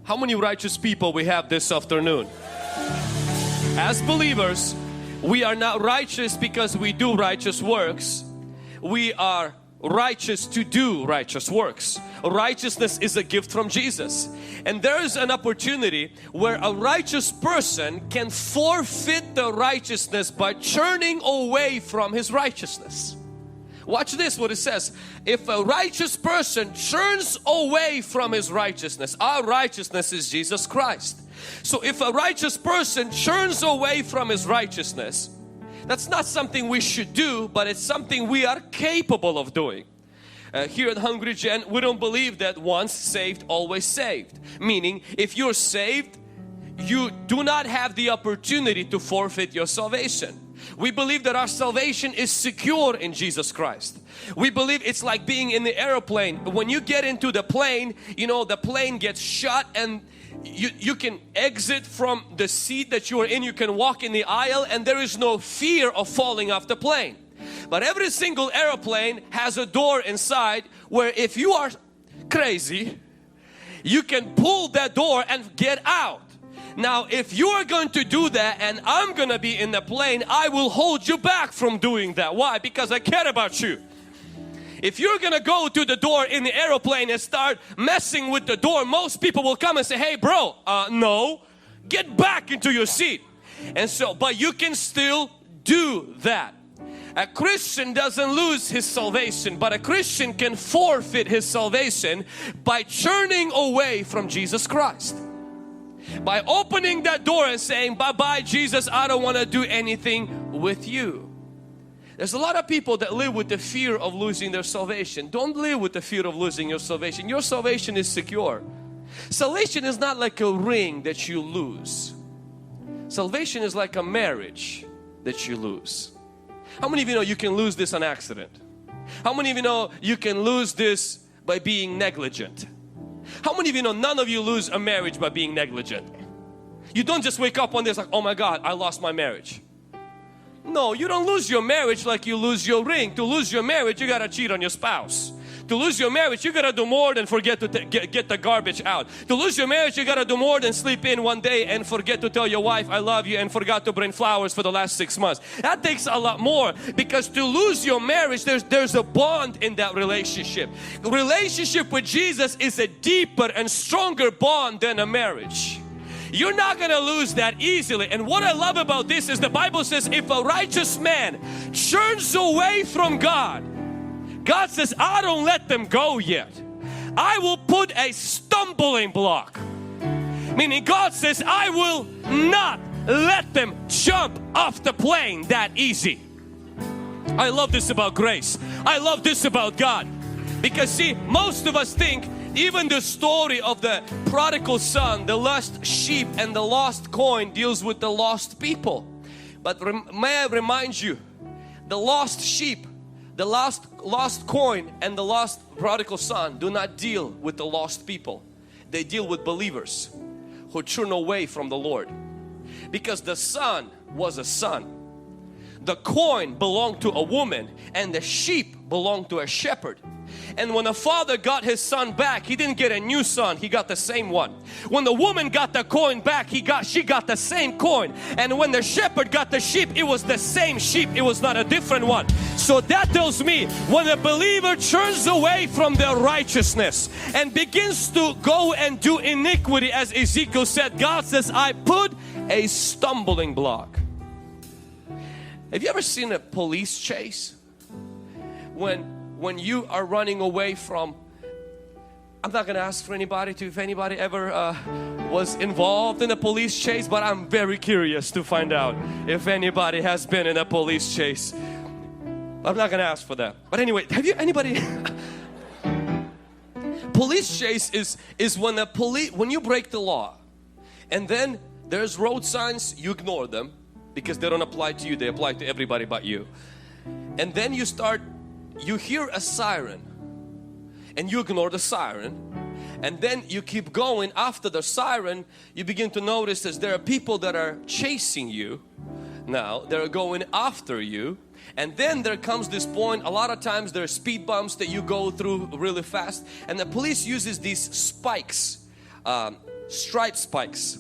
How many righteous people we have this afternoon? As believers, we are not righteous because we do righteous works. We are righteous to do righteous works. Righteousness is a gift from Jesus. And there is an opportunity where a righteous person can forfeit the righteousness by turning away from his righteousness. Watch this, what it says. If a righteous person turns away from his righteousness, our righteousness is Jesus Christ. So if a righteous person turns away from his righteousness, that's not something we should do, but it's something we are capable of doing. Here at Hungry Gen, we don't believe that once saved, always saved. Meaning, if you're saved, you do not have the opportunity to forfeit your salvation. We believe that our salvation is secure in Jesus Christ. We believe it's like being in the airplane. When you get into the plane, you know, the plane gets shut and you can exit from the seat that you are in. You can walk in the aisle and there is no fear of falling off the plane. But every single airplane has a door inside where if you are crazy, you can pull that door and get out. Now, if you are going to do that and I'm going to be in the plane, I will hold you back from doing that. Why? Because I care about you. If you're going to go to the door in the airplane and start messing with the door, most people will come and say, hey bro, no, get back into your seat. And so, but you can still do that. A Christian doesn't lose his salvation, but a Christian can forfeit his salvation by turning away from Jesus Christ. By opening that door and saying, bye-bye Jesus, I don't want to do anything with you. There's a lot of people that live with the fear of losing their salvation. Don't live with the fear of losing your salvation. Your salvation is secure. Salvation is not like a ring that you lose. Salvation is like a marriage that you lose. How many of you know you can lose this on accident? How many of you know you can lose this by being negligent? How many of you know none of you lose a marriage by being negligent? You don't just wake up one day and say, oh my God, I lost my marriage. No, you don't lose your marriage like you lose your ring. To lose your marriage, you gotta cheat on your spouse. To lose your marriage, you gotta do more than forget to get the garbage out. To lose your marriage, you gotta do more than sleep in one day and forget to tell your wife, I love you, and forgot to bring flowers for the last 6 months. That takes a lot more, because to lose your marriage, there's a bond in that relationship. The relationship with Jesus is a deeper and stronger bond than a marriage. You're not gonna lose that easily. And what I love about this is the Bible says if a righteous man turns away from God, God says, I don't let them go yet. I will put a stumbling block. Meaning God says, I will not let them jump off the plane that easy. I love this about grace. I love this about God. Because see, most of us think even the story of the prodigal son, the lost sheep and the lost coin deals with the lost people. But may I remind you, the lost sheep, the lost coin and the lost prodigal son do not deal with the lost people. They deal with believers who turn away from the Lord. Because the son was a son. The coin belonged to a woman and the sheep belonged to a shepherd. And when the father got his son back, he didn't get a new son, he got the same one. When the woman got the coin back, she got the same coin. And when the shepherd got the sheep, it was the same sheep, it was not a different one. So that tells me when a believer turns away from their righteousness and begins to go and do iniquity, as Ezekiel said, God says, I put a stumbling block. Have you ever seen a police chase? When you are running away from, I'm not going to ask for anybody if anybody ever was involved in a police chase, but I'm very curious to find out if anybody has been in a police chase. I'm not going to ask for that. But anyway, have you anybody? Police chase is when you break the law and then there's road signs, you ignore them because they don't apply to you, they apply to everybody but you. And then you hear a siren and you ignore the siren, and then you keep going after the siren. You begin to notice that there are people that are chasing you now, they're going after you, and then there comes this point, a lot of times there are speed bumps that you go through really fast, and the police uses these spikes stripe spikes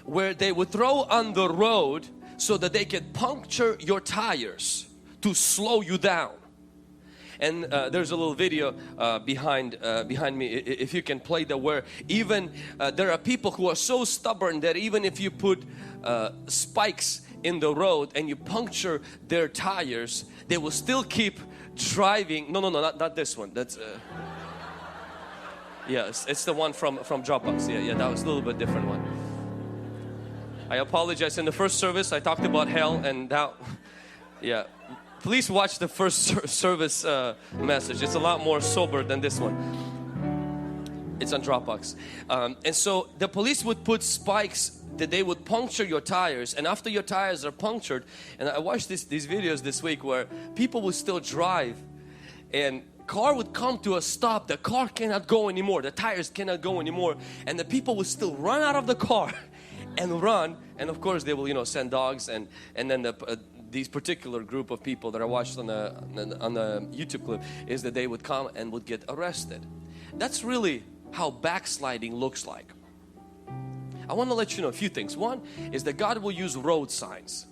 where they would throw on the road so that they could puncture your tires to slow you down. And there's a little video behind me, if you can play that, where even there are people who are so stubborn that even if you put spikes in the road and you puncture their tires, they will still keep driving. No, not this one. That's yeah, it's the one from Dropbox. Yeah, that was a little bit different one. I apologize. In the first service I talked about hell, and that, yeah, please watch the first service message. It's a lot more sober than this one. It's on Dropbox. And so the police would put spikes that they would puncture your tires, and after your tires are punctured, and I watched these videos this week where people would still drive and car would come to a stop, the car cannot go anymore, the tires cannot go anymore, and the people would still run out of the car and run, and of course they will send dogs, and then these particular group of people that I watched on the YouTube clip is that they would come and would get arrested. That's really how backsliding looks like. I want to let you know a few things. One is that God will use road signs,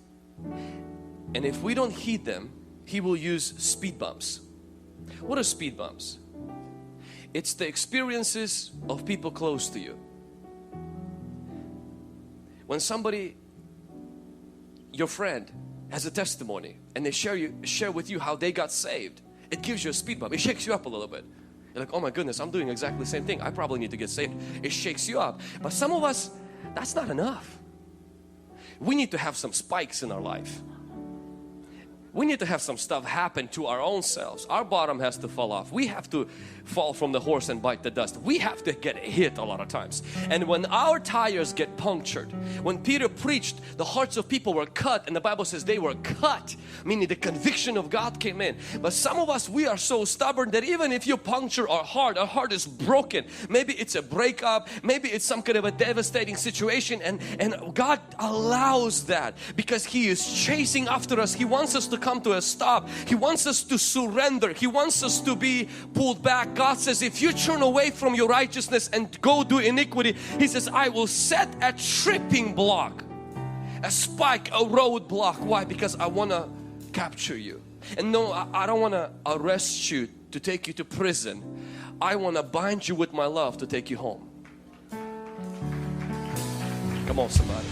and if we don't heed them, He will use speed bumps. What are speed bumps? It's the experiences of people close to you. When somebody, your friend, has a testimony and they share with you how they got saved, it gives you a speed bump. It shakes you up a little bit. You're like, oh my goodness, I'm doing exactly the same thing. I probably need to get saved. It shakes you up. But some of us, that's not enough. We need to have some spikes in our life. We need to have some stuff happen to our own selves. Our bottom has to fall off. We have to fall from the horse and bite the dust. We have to get hit a lot of times. And when our tires get punctured, when Peter preached, the hearts of people were cut, and the Bible says they were cut, meaning the conviction of God came in. But some of us, we are so stubborn that even if you puncture our heart is broken. Maybe it's a breakup, maybe it's some kind of a devastating situation, and God allows that because He is chasing after us. He wants us to come to a stop. He wants us to surrender. He wants us to be pulled back. God says, if you turn away from your righteousness and go do iniquity, He says, I will set a tripping block, a spike, a roadblock. Why? Because I want to capture you. And no, I don't want to arrest you to take you to prison. I want to bind you with my love to take you home. Come on, somebody.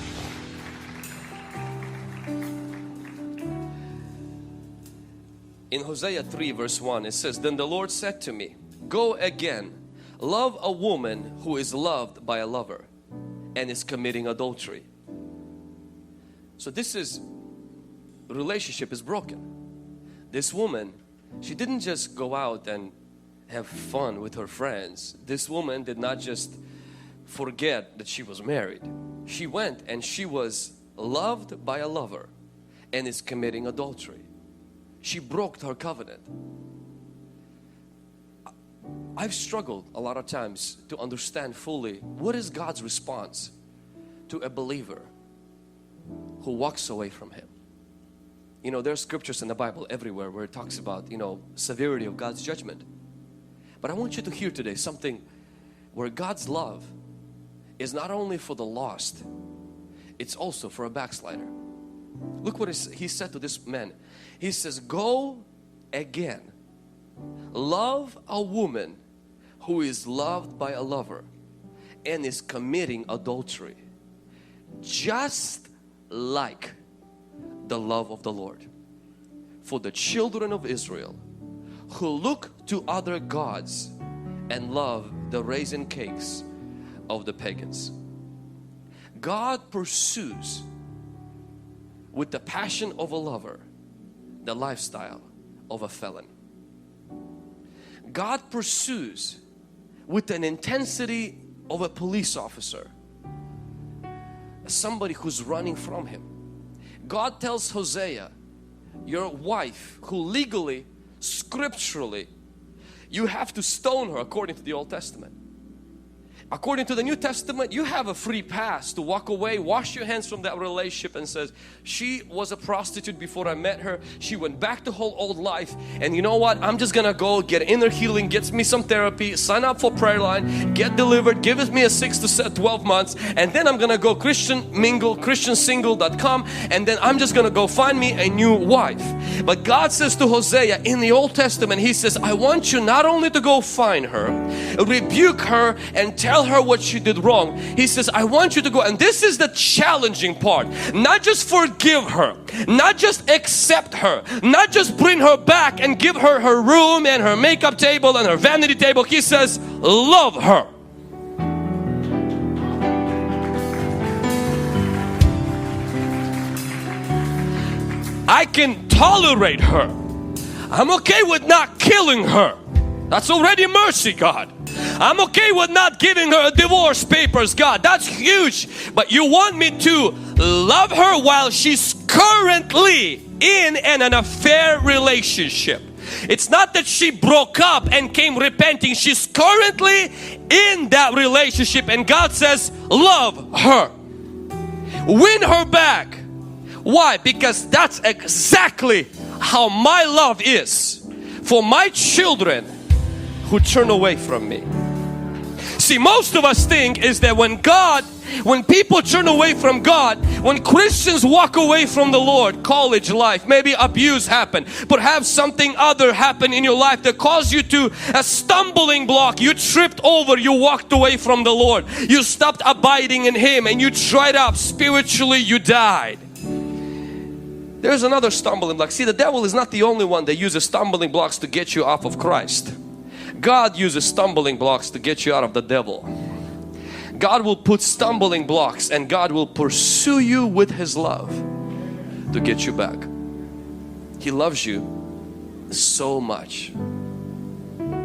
In Hosea 3 verse 1 it says, then the Lord said to me, go again, love a woman who is loved by a lover and is committing adultery. So relationship is broken. This woman, she didn't just go out and have fun with her friends. This woman did not just forget that she was married. She went and she was loved by a lover and is committing adultery. She broke her covenant. I've struggled a lot of times to understand fully what is God's response to a believer who walks away from Him. There's scriptures in the Bible everywhere where it talks about, severity of God's judgment. But I want you to hear today something where God's love is not only for the lost, it's also for a backslider. Look what He said to this man. He says, go again, love a woman who is loved by a lover and is committing adultery, just like the love of the Lord. For the children of Israel who look to other gods and love the raisin cakes of the pagans. God pursues with the passion of a lover the lifestyle of a felon. God pursues with an intensity of a police officer, somebody who's running from Him. God tells Hosea, your wife who legally, scripturally, you have to stone her according to the Old Testament. According to the New Testament, you have a free pass to walk away, wash your hands from that relationship and says, she was a prostitute before I met her. She went back to her old life. And you know what? I'm just gonna go get inner healing, get me some therapy, sign up for prayer line, get delivered, give me a 6 to 12 months. And then I'm gonna go Christian mingle, christiansingle.com. And then I'm just gonna go find me a new wife. But God says to Hosea in the Old Testament, He says, I want you not only to go find her, rebuke her and tell her what she did wrong. He says, I want you to go, and this is the challenging part, not just forgive her, not just accept her, not just bring her back and give her her room and her makeup table and her vanity table. He says, love her. I can tolerate her. I'm okay with not killing her. That's already mercy, God. I'm okay with not giving her divorce papers, God. That's huge. But you want me to love her while she's currently in an affair relationship. It's not that she broke up and came repenting. She's currently in that relationship, and God says, love her. Win her back. Why? Because that's exactly how my love is for my children who turn away from me. See, most of us think is that when people turn away from God, when Christians walk away from the Lord, college life, maybe abuse happened, perhaps something other happened in your life that caused you to a stumbling block, you tripped over, you walked away from the Lord, you stopped abiding in Him and you dried up spiritually, you died. There's another stumbling block. See, the devil is not the only one that uses stumbling blocks to get you off of Christ. God uses stumbling blocks to get you out of the devil. God will put stumbling blocks and God will pursue you with His love to get you back. He loves you so much.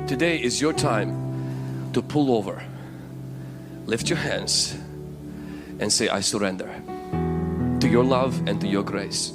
Today is your time to pull over, lift your hands and say, I surrender to your love and to your grace.